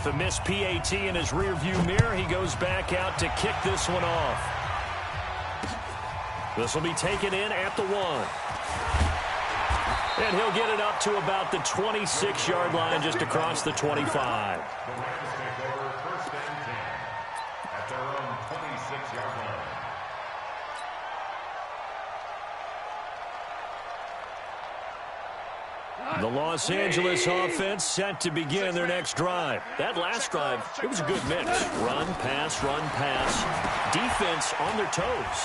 With a missed PAT in his rearview mirror, he goes back out to kick this one off. This will be taken in at the 1. And he'll get it up to about the 26-yard line, just across the 25. The Los Angeles offense set to begin their next drive. That last drive, it was a good mix. Run, pass, defense on their toes.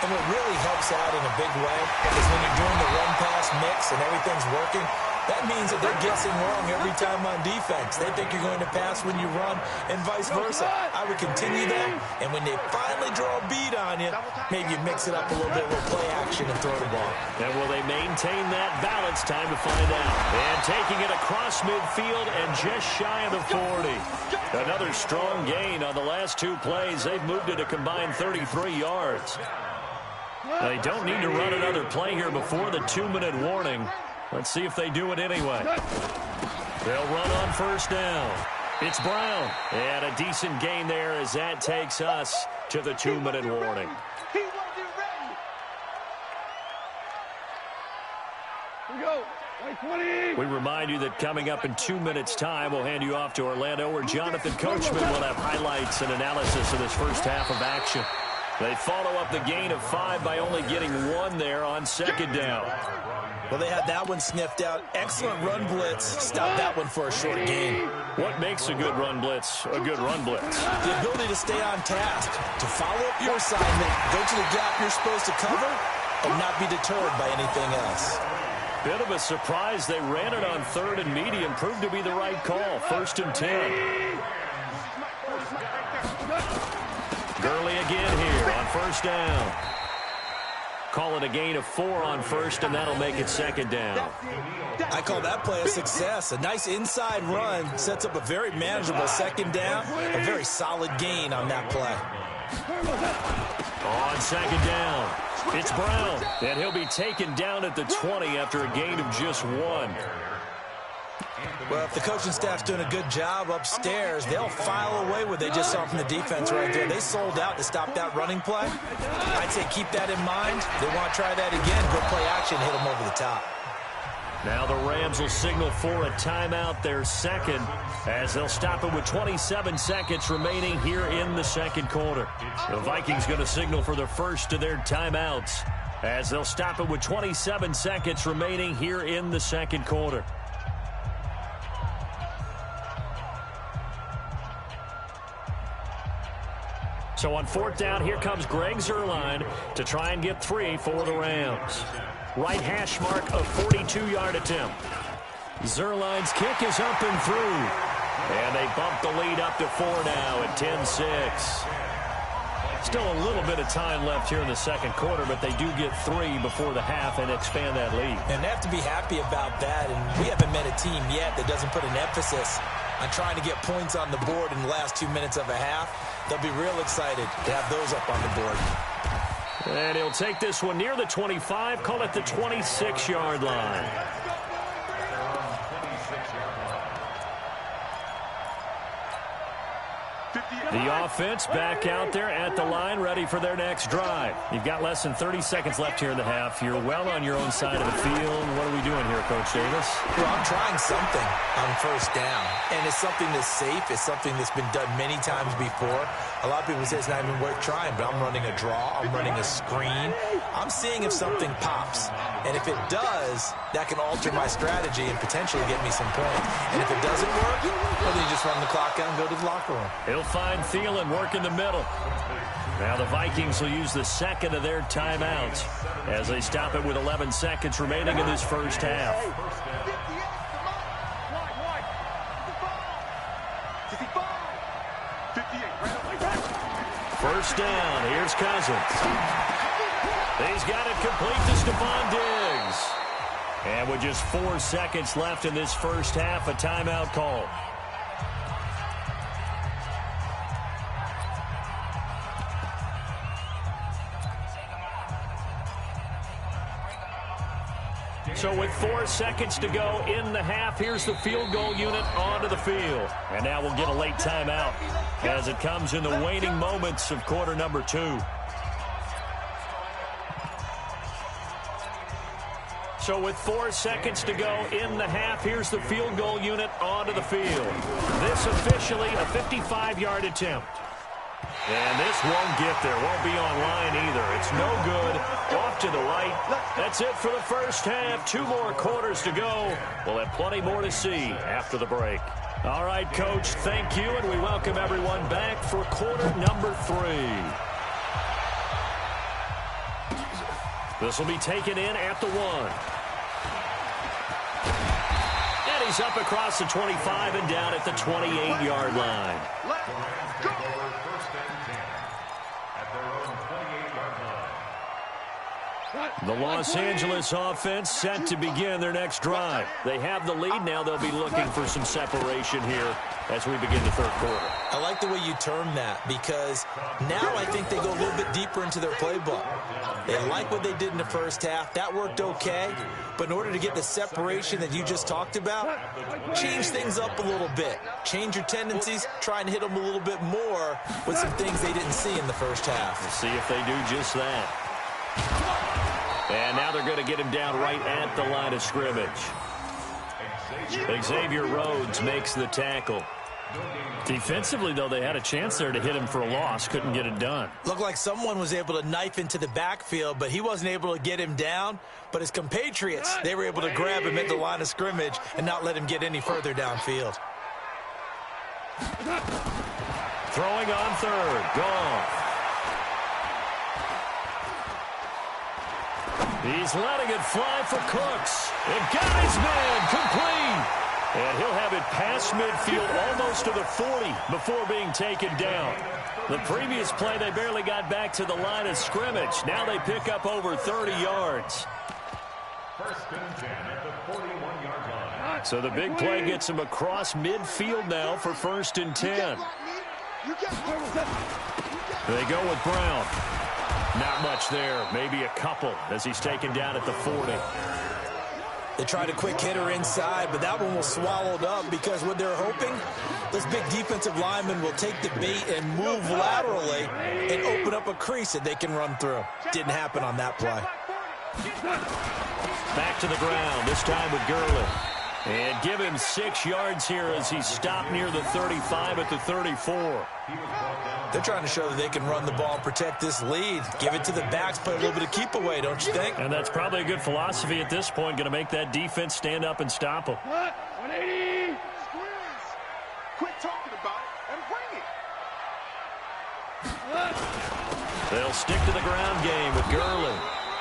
And what really helps out in a big way is when you're doing the run-pass mix and everything's working, that means that they're guessing wrong every time on defense. They think you're going to pass when you run and vice versa. I would continue that, and when they finally draw a beat on you, maybe you mix it up a little bit with play action and throw the ball. And will they maintain that balance? Time to find out. And taking it across midfield and just shy of the 40. Another strong gain on the last 2 plays. They've moved it a combined 33 yards. They don't need to run another play here before the 2-minute warning. Let's see if they do it anyway. They'll run on first down. It's Brown. And a decent gain there as that takes us to the 2-minute warning. We remind you that coming up in 2 minutes' time, we'll hand you off to Orlando, where Jonathan Coachman will have highlights and analysis of this first half of action. They follow up the gain of 5 by only getting 1 there on second down. Well, they had that one sniffed out. Excellent run blitz. Stop that one for a short gain. What makes a good run blitz a good run blitz? The ability to stay on task, to follow up your assignment, go to the gap you're supposed to cover, and not be deterred by anything else. Bit of a surprise. They ran it on 3rd and medium. Proved to be the right call. 1st and 10. Gurley again here on first down. Call it a gain of 4 on first, and that'll make it second down. I call that play a success. A nice inside run sets up a very manageable second down. A very solid gain on that play. On second down, it's Brown, and he'll be taken down at the 20 after a gain of just 1. Well, if the coaching staff's doing a good job upstairs, they'll file away what they just saw from the defense right there. They sold out to stop that running play. I'd say keep that in mind. They want to try that again. Go play action, hit them over the top. Now the Rams will signal for a timeout, their second, as they'll stop it with 27 seconds remaining here in the second quarter. The Vikings going to signal for the first of their timeouts, as they'll stop it with 27 seconds remaining here in the second quarter. So on 4th down, here comes Greg Zuerlein to try and get 3 for the Rams. Right hash mark, a 42-yard attempt. Zuerlein's kick is up and through. And they bump the lead up to 4 now at 10-6. Still a little bit of time left here in the second quarter, but they do get 3 before the half and expand that lead. And they have to be happy about that. And we haven't met a team yet that doesn't put an emphasis on trying to get points on the board in the last 2 minutes of a half. They'll be real excited to have those up on the board. And he'll take this one near the 25, call it the 26-yard line. The offense back out there at the line, ready for their next drive. You've got less than 30 seconds left here in the half. You're well on your own side of the field. What are we doing here, Coach Davis? Well, I'm trying something on first down, and it's something that's safe. It's something that's been done many times before. A lot of people say it's not even worth trying, but I'm running a draw. I'm running a screen. I'm seeing if something pops, and if it does, that can alter my strategy and potentially get me some points. And if it doesn't work, well, then you just run the clock out and go to the locker room. He'll find Thielen, work in the middle. Now the Vikings will use the second of their timeouts as they stop it with 11 seconds remaining in this first half. First down, here's Cousins. He's got it complete to Stephon Diggs. And with just 4 seconds left in this first half, a timeout call. So with 4 seconds to go in the half, here's the field goal unit onto the field. And now we'll get a late timeout as it comes in the waning moments of quarter number 2. So with 4 seconds to go in the half, here's the field goal unit onto the field. This officially a 55-yard attempt. And this won't get there. Won't be online either. It's no good. Off to the right. That's it for the first half. 2 more quarters to go. We'll have plenty more to see after the break. All right, Coach, thank you, and we welcome everyone back for quarter number 3. This will be taken in at the 1. And he's up across the 25 and down at the 28-yard line. The Los Angeles offense set to begin their next drive. They have the lead. Now they'll be looking for some separation here as we begin the third quarter. I like the way you term that because now I think they go a little bit deeper into their playbook. They like what they did in the first half. That worked okay. But in order to get the separation that you just talked about, change things up a little bit. Change your tendencies. Try and hit them a little bit more with some things they didn't see in the first half. We'll see if they do just that. And now they're going to get him down right at the line of scrimmage. Xavier Rhodes makes the tackle. Defensively, though, they had a chance there to hit him for a loss. Couldn't get it done. Looked like someone was able to knife into the backfield, but he wasn't able to get him down. But his compatriots, they were able to grab him at the line of scrimmage and not let him get any further downfield. Throwing on third. Gone. He's letting it fly for Cooks. It got his man complete. And he'll have it past midfield almost to the 40 before being taken down. The previous play, they barely got back to the line of scrimmage. Now they pick up over 30 yards. First and 10 at the 41-yard line. So the big play gets him across midfield now for first and 10. They go with Brown. Not much there, maybe a couple as he's taken down at the 40. They tried a quick hitter inside, but that one was swallowed up because what they're hoping, this big defensive lineman will take the bait and move laterally and open up a crease that they can run through. Didn't happen on that play. Back to the ground, this time with Gurley. And give him 6 yards here as he's stopped near the 35 at the 34. They're trying to show that they can run the ball and protect this lead. Give it to the backs, play a little bit of keep away, don't you think? And that's probably a good philosophy at this point, going to make that defense stand up and stop them. 180. Quit talking about it and bring it. They'll stick to the ground game with Gurley.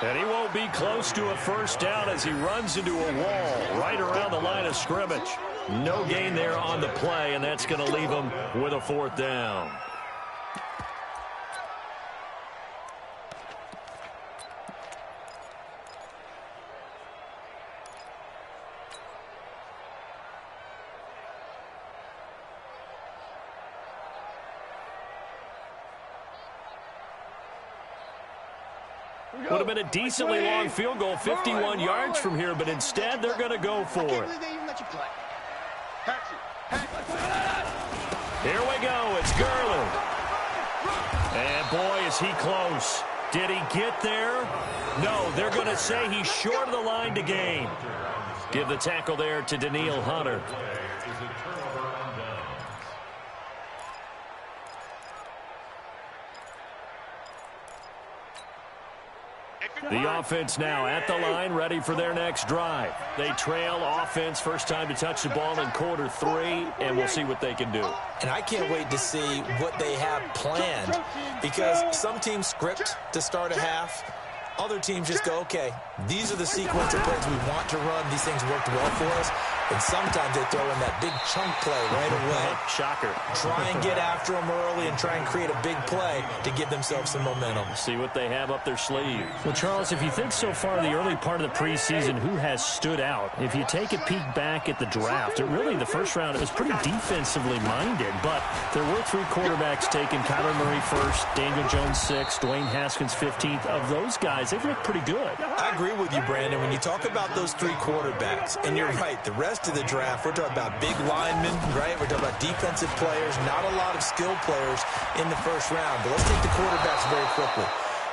And he won't be close to a first down as he runs into a wall right around the line of scrimmage. No gain there on the play, and that's going to leave him with a 4th down. Would have been a decently long field goal, 51 yards from here, but instead they're going to go for it. Here we go. It's Gurley. And boy, is he close. Did he get there? No, they're going to say he's short of the line to gain. Give the tackle there to Daniil Hunter. The offense now at the line, ready for their next drive. They trail offense, first time to touch the ball in quarter 3, and we'll see what they can do. And I can't wait to see what they have planned because some teams script to start a half. Other teams just go, okay, these are the sequence of plays we want to run. These things worked well for us. And sometimes they throw in that big chunk play right away. Shocker. Try and get after them early and try and create a big play to give themselves some momentum. See what they have up their sleeve. Well, Charles, if you think so far the early part of the preseason, who has stood out? If you take a peek back at the draft, really the first round, it was pretty defensively minded, but there were 3 quarterbacks taken. Kyler Murray first, Daniel Jones 6th, Dwayne Haskins 15th. Of those guys, they've looked pretty good. I agree with you, Brandon. When you talk about those three quarterbacks, and you're right, the rest of the draft, we're talking about big linemen, right? We're talking about defensive players, not a lot of skill players in the first round. But let's take the quarterbacks very quickly.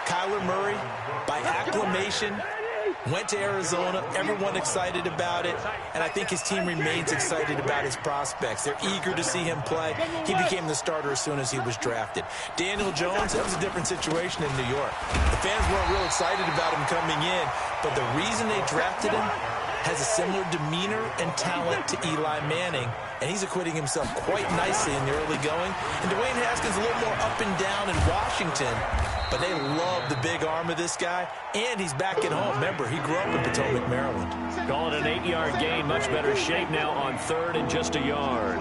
Kyler Murray, by acclamation, went to Arizona. Everyone excited about it. And I think his team remains excited about his prospects. They're eager to see him play. He became the starter as soon as he was drafted. Daniel Jones, that was a different situation in New York. The fans weren't real excited about him coming in, but the reason they drafted him has a similar demeanor and talent to Eli Manning, and he's acquitting himself quite nicely in the early going. And Dwayne Haskins a little more up and down in Washington, but they love the big arm of this guy, and he's back at home. Remember, he grew up in Potomac, Maryland. Call it an 8-yard gain. Much better shape now on third and just a yard.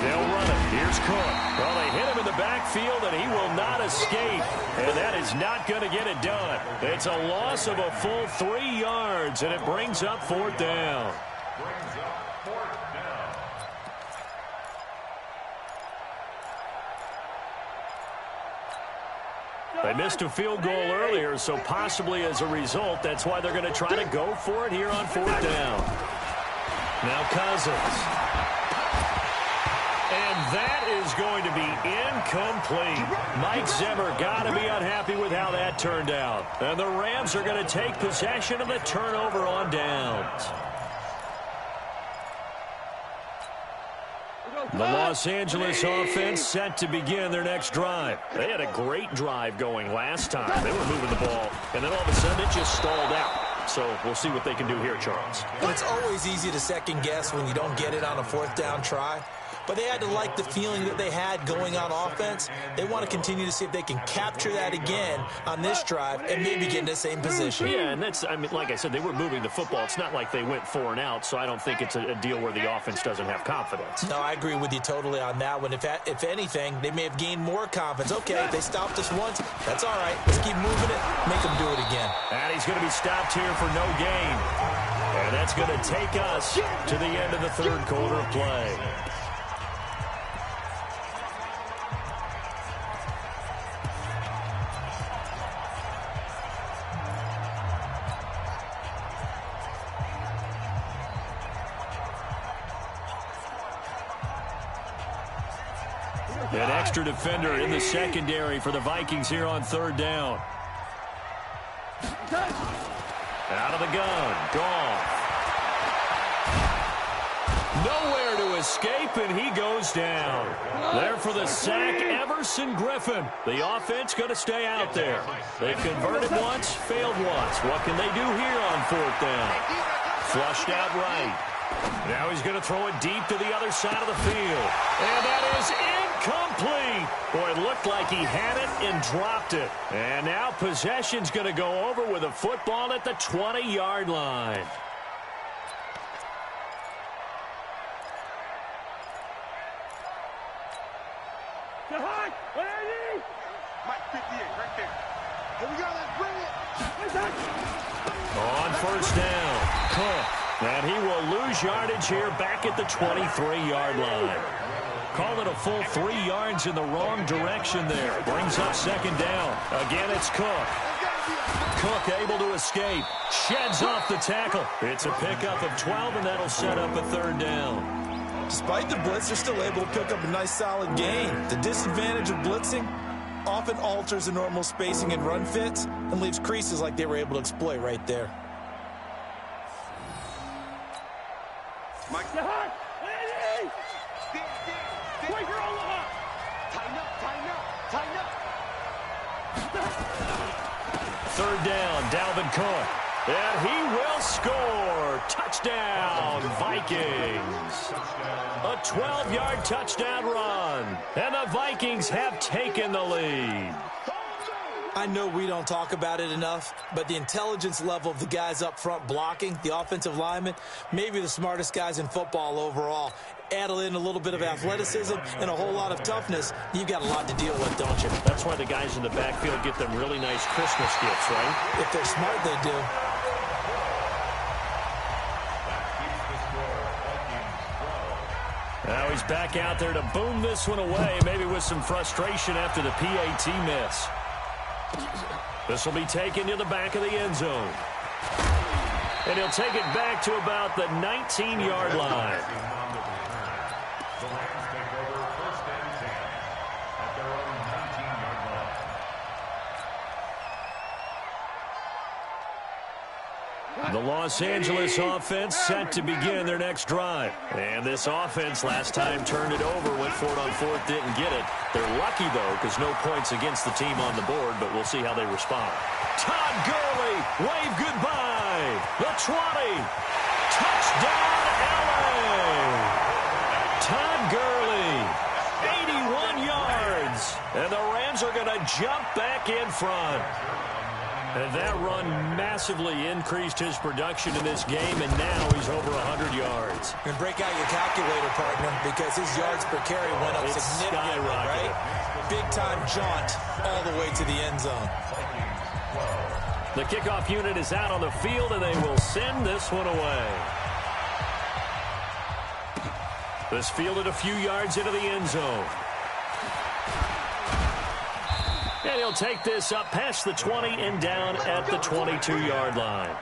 They'll run it. Here's Cook. Well, they hit him in the backfield, and he will not escape. And that is not going to get it done. It's a loss of a full 3 yards, and it brings up fourth down. They missed a field goal earlier, so possibly as a result, that's why they're going to try to go for it here on fourth down. Now Cousins. And that is going to be incomplete. Mike Zimmer got to be unhappy with how that turned out. And the Rams are going to take possession of the turnover on downs. The Los Angeles offense set to begin their next drive. They had a great drive going last time. They were moving the ball, and then all of a sudden it just stalled out. So we'll see what they can do here, Charles. And it's always easy to second guess when you don't get it on a fourth down try. But they had to like the feeling that they had going on offense. They want to continue to see if they can capture that again on this drive and maybe get in the same position. Yeah, and that's, I mean, like I said, they were moving the football. It's not like they went 4 and out, so I don't think it's a deal where the offense doesn't have confidence. No, I agree with you totally on that one. If anything, they may have gained more confidence. Okay, they stopped us once. That's all right. Let's keep moving it. Make them do it again. And he's going to be stopped here for no gain. And that's going to take us to the end of the third quarter of play. An extra defender in the secondary for the Vikings here on third down. Out of the gun. Gone. Nowhere to escape, and he goes down. There for the sack, Everson Griffin. The offense going to stay out there. They've converted once, failed once. What can they do here on fourth down? Flushed out right. Now he's going to throw it deep to the other side of the field. And that is incomplete. Boy, it looked like he had it and dropped it. And now possession's going to go over with a football at the 20-yard line. On first down, Cook. And he will lose yardage here back at the 23-yard line. Call it a full 3 yards in the wrong direction there. Brings up second down. Again, it's Cook. Cook able to escape. Sheds off the tackle. It's a pickup of 12, and that'll set up a third down. Despite the blitz, they're still able to pick up a nice solid gain. The disadvantage of blitzing often alters the normal spacing and run fits and leaves creases like they were able to exploit right there. Mike. Third down, Dalvin Cook. And he will score. Touchdown, Vikings. A 12-yard touchdown run. And the Vikings have taken the lead. I know we don't talk about it enough, but the intelligence level of the guys up front blocking, the offensive linemen, maybe the smartest guys in football overall. Add in a little bit of athleticism and a whole lot of toughness, you've got a lot to deal with, don't you? That's why the guys in the backfield get them really nice Christmas gifts, right? If they're smart, they do. Now he's back out there to boom this one away, maybe with some frustration after the PAT miss. This will be taken to the back of the end zone. And he'll take it back to about the 19-yard line. The Rams take over 1st and 10 at their own 19-yard line. The Los Angeles offense set to begin their next drive. And this offense last time turned it over, went for it on 4th, didn't get it. They're lucky, though, because no points against the team on the board, but we'll see how they respond. Todd Gurley, wave goodbye. The 20. Touchdown, LA. Todd Gurley, 81 yards. And the Rams are going to jump back in front. And that run massively increased his production in this game, and now he's over 100 yards. And break out your calculator, partner, because his yards per carry went up significantly, right? Big-time jaunt all the way to the end zone. The kickoff unit is out on the field, and they will send this one away. This fielded a few yards into the end zone. And he'll take this up past the 20 and down at the 22-yard line.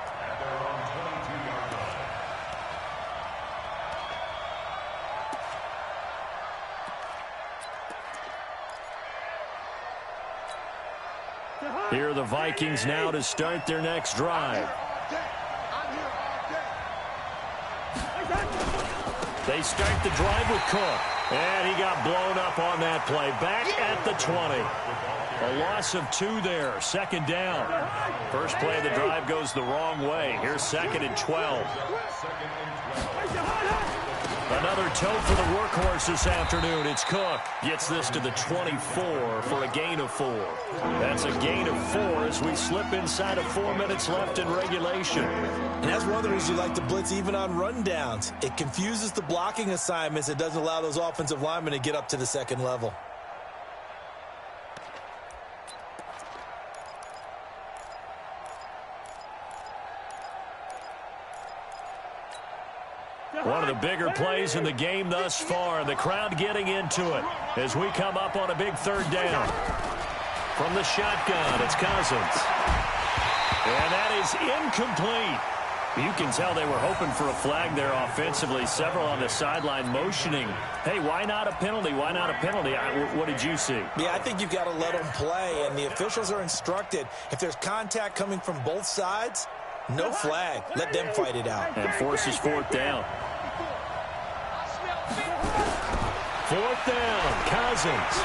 Here are the Vikings now to start their next drive. They start the drive with Cook. And he got blown up on that play. Back at the 20. A loss of 2 there. 2nd down. First play of the drive goes the wrong way. Here's 2nd and 12. Another toe for the workhorse this afternoon. It's Cook. Gets this to the 24 for a gain of 4. That's a gain of 4 as we slip inside of 4 minutes left in regulation. And that's one of the reasons you like to blitz even on rundowns. It confuses the blocking assignments. It doesn't allow those offensive linemen to get up to the second level. One of the bigger plays in the game thus far, and the crowd getting into it as we come up on a big 3rd down. From the shotgun, it's Cousins. And that is incomplete. You can tell they were hoping for a flag there offensively. Several on the sideline motioning. Hey, why not a penalty? Why not a penalty? What did you see? Yeah, I think you've got to let them play, and the officials are instructed. If there's contact coming from both sides, no flag. Let them fight it out. And forces 4th down. 4th down, Cousins.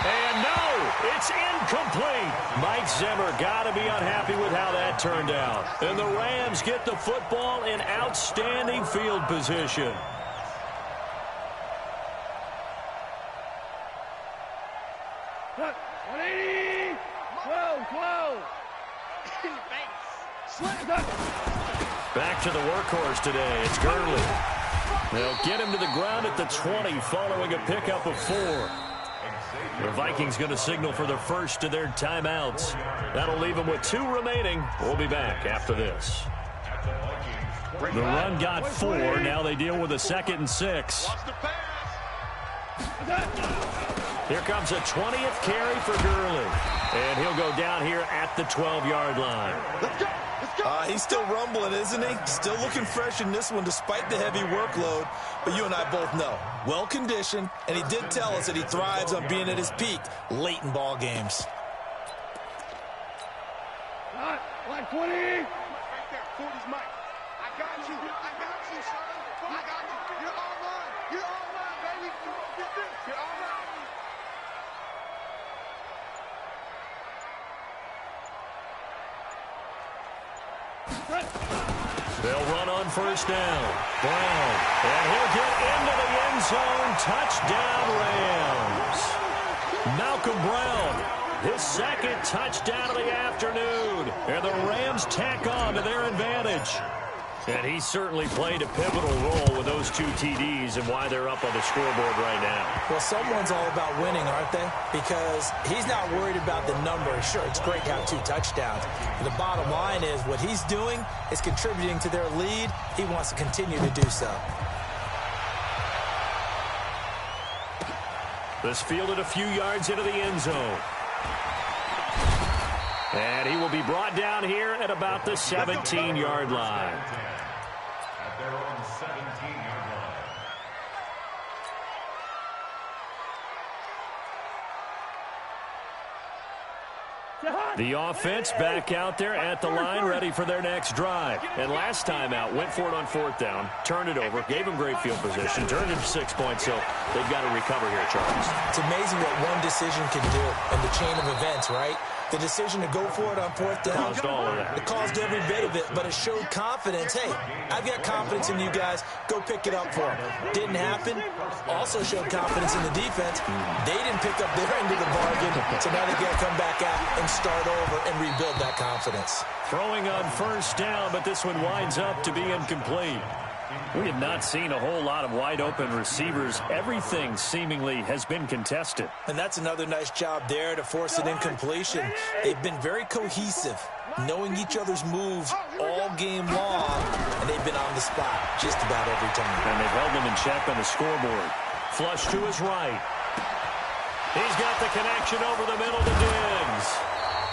And no, it's incomplete. Mike Zimmer got to be unhappy with how that turned out. And the Rams get the football in outstanding field position. Back to the workhorse today. It's Gurley. They'll get him to the ground at the 20 following a pickup of 4. The Vikings going to signal for the first of their timeouts. That'll leave them with 2 remaining. We'll be back after this. The run got 4. Now they deal with a 2nd and 6. Here comes a 20th carry for Gurley. And he'll go down here at the 12-yard line. He's still rumbling, isn't he? Still looking fresh in this one despite the heavy workload. But you and I both know, well-conditioned, and he did tell us that he thrives on being at his peak late in ball games. Like 20. Right there, 40's Mike. I got you, son. I got you. You're all mine. You're all mine, baby. Get this. You're all mine. They'll run on 1st down. Brown. And he'll get into the end zone. Touchdown, Rams. Malcolm Brown. His 2nd touchdown of the afternoon. And the Rams tack on to their advantage. And he certainly played a pivotal role with those 2 TDs and why they're up on the scoreboard right now. Well, someone's all about winning, aren't they? Because he's not worried about the numbers. Sure, it's great to have 2 touchdowns. But the bottom line is what he's doing is contributing to their lead. He wants to continue to do so. This fielded a few yards into the end zone. And he will be brought down here at about the 17-yard line. At their own 17-yard line. The offense back out there at the line, ready for their next drive. And last time out, went for it on fourth down, turned it over, gave them great field position, turned it to 6 points, so they've got to recover here, Charles. It's amazing what one decision can do in the chain of events, right? The decision to go for it on fourth down. Caused all of that. It caused every bit of it, but it showed confidence. Hey, I've got confidence in you guys. Go pick it up for them. Didn't happen. Also showed confidence in the defense. They didn't pick up their end of the bargain, so now they got to come back out and start over and rebuild that confidence. Throwing on first down, but this one winds up to be incomplete. We have not seen a whole lot of wide-open receivers. Everything seemingly has been contested. And that's another nice job there to force an incompletion. They've been very cohesive, knowing each other's moves all game long, and they've been on the spot just about every time. And they've held them in check on the scoreboard. Flush to his right. He's got the connection over the middle to Diggs.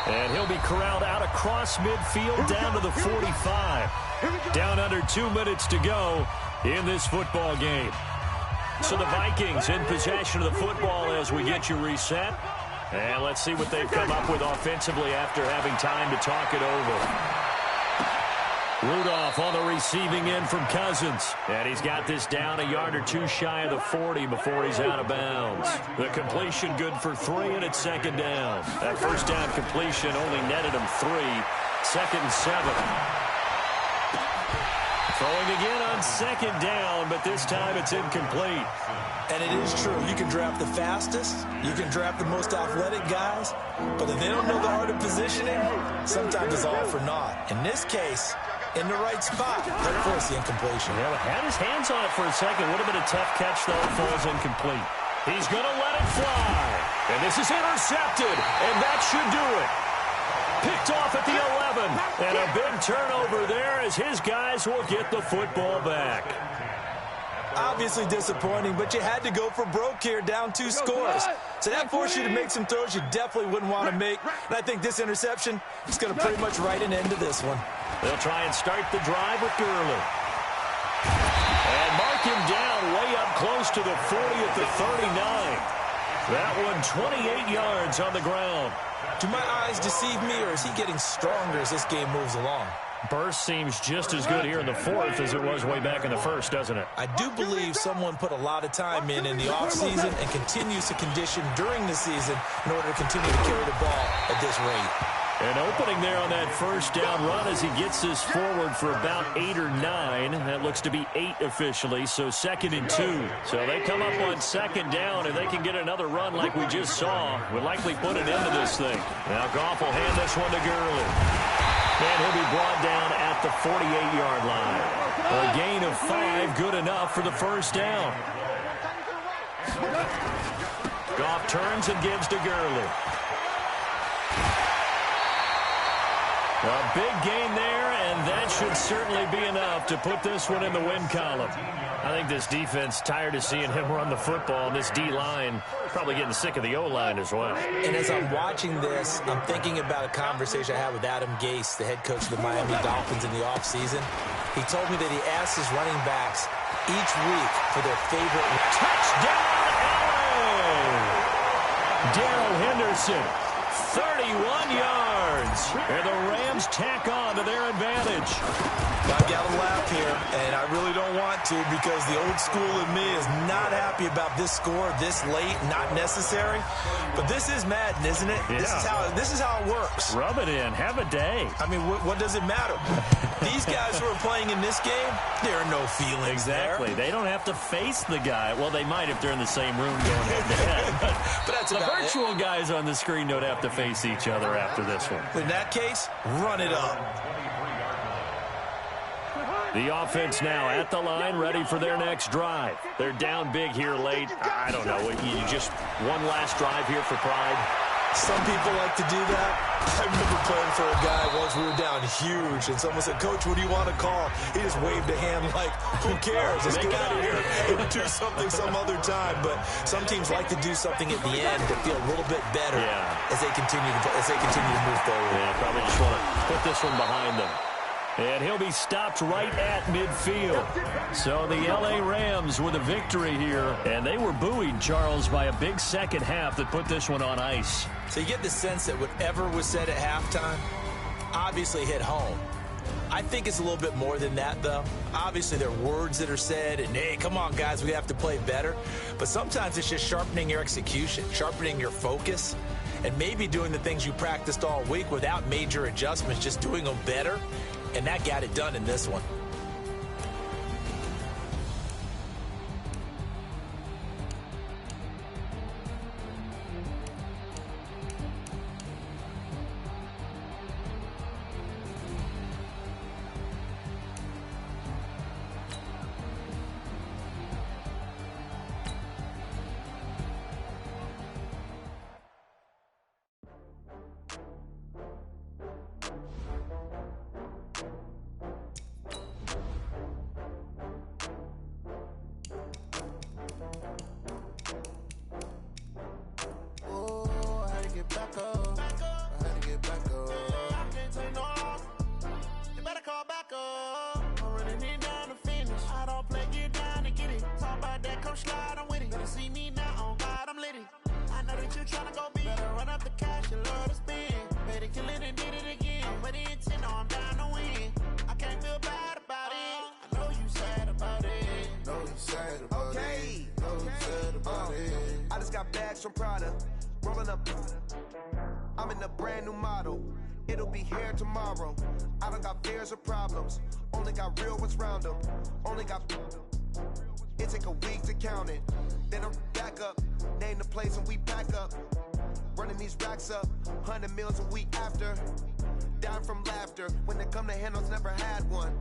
And he'll be corralled out across midfield down to the 45. Down under 2 minutes to go in this football game. So the Vikings in possession of the football as we get you reset. And let's see what they've come up with offensively after having time to talk it over. Rudolph on the receiving end from Cousins. And he's got this down a yard or two shy of the 40 before he's out of bounds. The completion good for 3, and it's second down. That first down completion only netted him 3. Second and 7. Throwing again on second down, but this time it's incomplete. And it is true. You can draft the fastest. You can draft the most athletic guys. But if they don't know the art of positioning, sometimes it's all for naught. In this case, in the right spot, they'll force the incompletion. Yeah, had his hands on it for a second. Would have been a tough catch, though. It falls incomplete. He's going to let it fly. And this is intercepted. And that should do it. Picked off at the 11. And a big turnover there as his guys will get the football back. Obviously disappointing, but you had to go for broke here, down 2 scores. So that forced you to make some throws you definitely wouldn't want to make. And I think this interception is going to pretty much write an end to this one. They'll try and start the drive with Gurley. And mark him down way up close to the 40 at the 39. That one 28 yards on the ground. Do my eyes deceive me, or is he getting stronger as this game moves along? Burst seems just as good here in the fourth as it was way back in the first, doesn't it? I do believe someone put a lot of time in the offseason and continues to condition during the season in order to continue to carry the ball at this rate. An opening there on that first down run as he gets this forward for about 8 or 9. That looks to be 8 officially, so 2nd and 2. So they come up on second down, and they can get another run like we just saw. Would likely put an end to this thing. Now Goff will hand this one to Gurley. And he'll be brought down at the 48-yard line. A gain of 5, good enough for the first down. Goff turns and gives to Gurley. A big gain there, and that should certainly be enough to put this one in the win column. I think this defense tired of seeing him run the football, and this D-line probably getting sick of the O-line as well. And as I'm watching this, I'm thinking about a conversation I had with Adam Gase, the head coach of the Miami Dolphins in the offseason. He told me that he asked his running backs each week for their favorite touchdown. Darrell Henderson, 31 yards. And the Rams tack on to their advantage. I've got to laugh here, and I really don't want to because the old school in me is not happy about this score this late, not necessary. But this is Madden, isn't it? Yeah. This is how it works. Rub it in. Have a day. I mean, what does it matter? These guys who are playing in this game, there are no feelings exactly. there. They don't have to face the guy. Well, they might if they're in the same room going head-to-head. But that's the about virtual guys on the screen don't have to face each other after this one. In that case, run it up. The offense now at the line, ready for their next drive. They're down big here late. I don't know. You just one last drive here for pride? Some people like to do that. I remember playing for a guy once. We were down huge, and someone said, "Coach, what do you want to call?" He just waved a hand like, "Who cares? Let's get out of here and do something some other time." But some teams like to do something at the end to feel a little bit better as they continue to move forward. Yeah, probably just want to put this one behind them. And he'll be stopped right at midfield. So the L.A. Rams with a victory here. And they were buoyed, Charles, by a big second half that put this one on ice. So you get the sense that whatever was said at halftime obviously hit home. I think it's a little bit more than that, though. Obviously, there are words that are said, and, hey, come on, guys, we have to play better. But sometimes it's just sharpening your execution, sharpening your focus, and maybe doing the things you practiced all week without major adjustments, just doing them better. And that got it done in this one. From Prada, rolling up. I'm in a brand new model. It'll be here tomorrow. I don't got fears or problems. Only got real ones round them. Only got. It take a week to count it. Then I'm back up. Name the place and we pack up. Running these racks up. 100 meals a week after. Down from laughter. When they come to handles, never had one.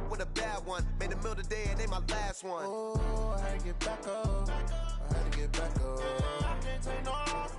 With a bad one. Made a meal today and ain't my last one. Oh, I had to get back up. I had to get back up. I can't take no off.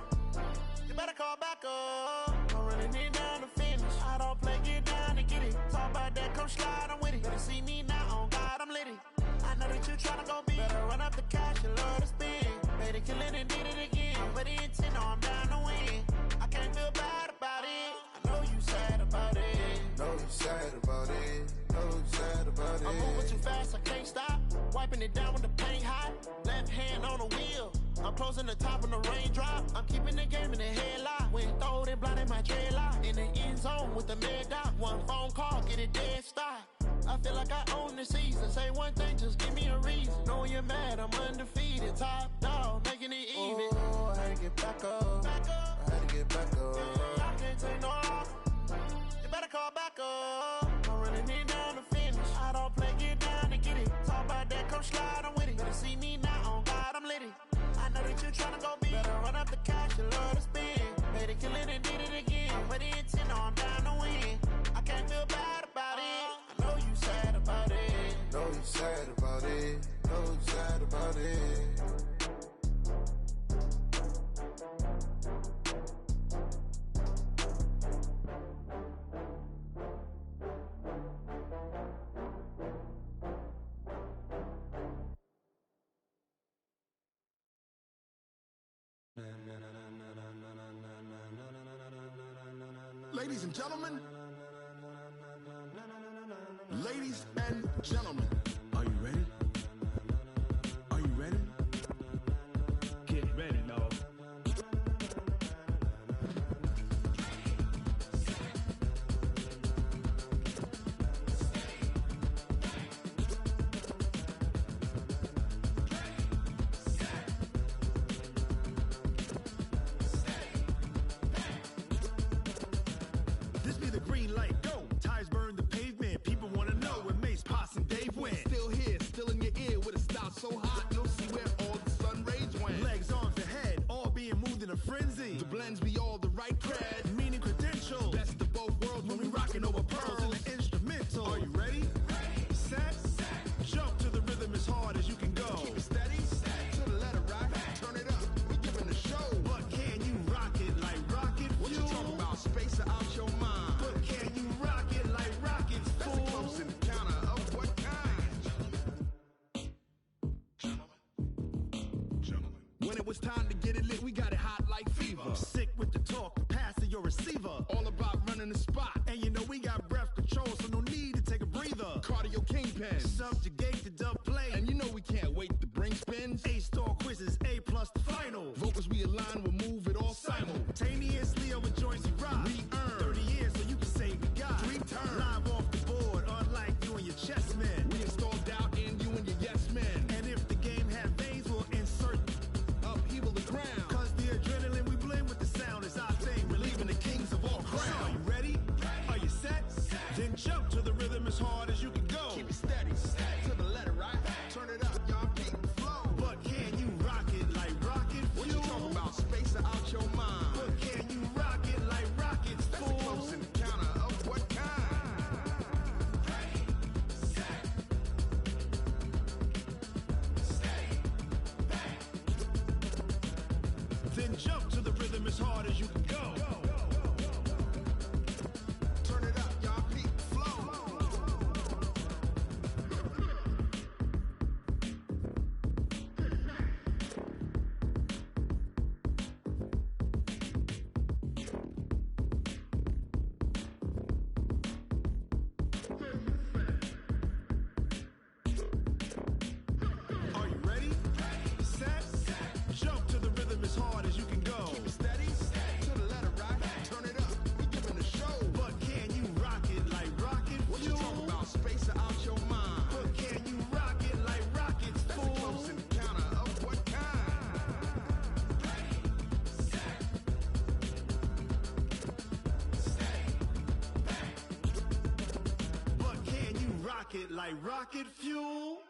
You better call back up. I'm running it down to finish. I don't play, get down and get it. Talk about that, come slide, I'm with it. Better see me now, on God, I'm litty. I know that you tryna go big. Better run up the cash, you love to spin. Made it, kill it, and did it again. But the intent, no, I'm down to win. I can't feel bad about it. I know you sad about it. Know you sad about it. Know you sad about it. I'm moving too fast, I can't stop. Wiping it down with the paint hot. Left hand on the wheel. I'm closing the top when the raindrop. I'm keeping the game in the headlock. When throwed and blinded my dreadlock. In the end zone with the mad dot. One phone call, get it dead stop. I feel like I own the season. Say one thing, just give me a reason. Knowing you're mad, I'm undefeated. Top dog, making it even. Oh, I had to get back up. I had to get back up. I can't take no off. You better call back up. I'm running it down to finish. I don't play, get down and get it. Talk about that, come slide, I'm with it. Better see me now, on God, I'm litty. I know that you tryna go big. Better run up the cash, you love to spin. Made it, kill it, and did it again. But the intent, no, I'm down to win. I can't feel bad about it. I know you sad about it. Know you sad about it. Know you sad about it. Ladies and gentlemen, ladies and gentlemen, are you ready? Are you ready? Get ready, dog. This be the green light, go. Tires burn the pavement. People want to know where Mace, Potts, and Dave went. Still here, still in When it was time to get it lit, we got it hot like fever. Sick with the talk, pass to your receiver. All about running the spot. And you know we got breath control, so no need to take a breather. Cardio kingpin. Subjugate the dub play. And you know we can't wait to bring spins. A-star quizzes, A+ the final. Vocals we align, we'll move it all simultaneously over joints we rock. We earn 30 years so you can say we got 3 turns. Live off the board, unlike you and your chess men. We install doubt in you and your yes men. And if the game had veins, we'll insert upheaval the ground. Cause the adrenaline we blend with the sound is our thing, relieving the kings of all crowns. So are you ready? Are you set? Then jump to the rhythm as hard as you can go. Keep it steady, to the letter, right? Turn it up, y'all, keep the flow. But can you rock it like rocket fuel? What you talking about? Space or out your mind? But can you rock it like rockets, That's fool? a close encounter of what kind? Ready, set, stay back. Then jump to the rhythm as hard as you can go. Turn it up, y'all, keep the flow. Are you ready? Set, jump to the rhythm as hard as you can go. Keep it steady, to the letter, right? Turn it up, we giving the show. But can you rock it like rocket What you fuel? talking about? Space or out your mind? But can you rock it like rockets, That's a fool? close encounter of what kind? Ready, set, stay back. But can you rock it like rocket fuel?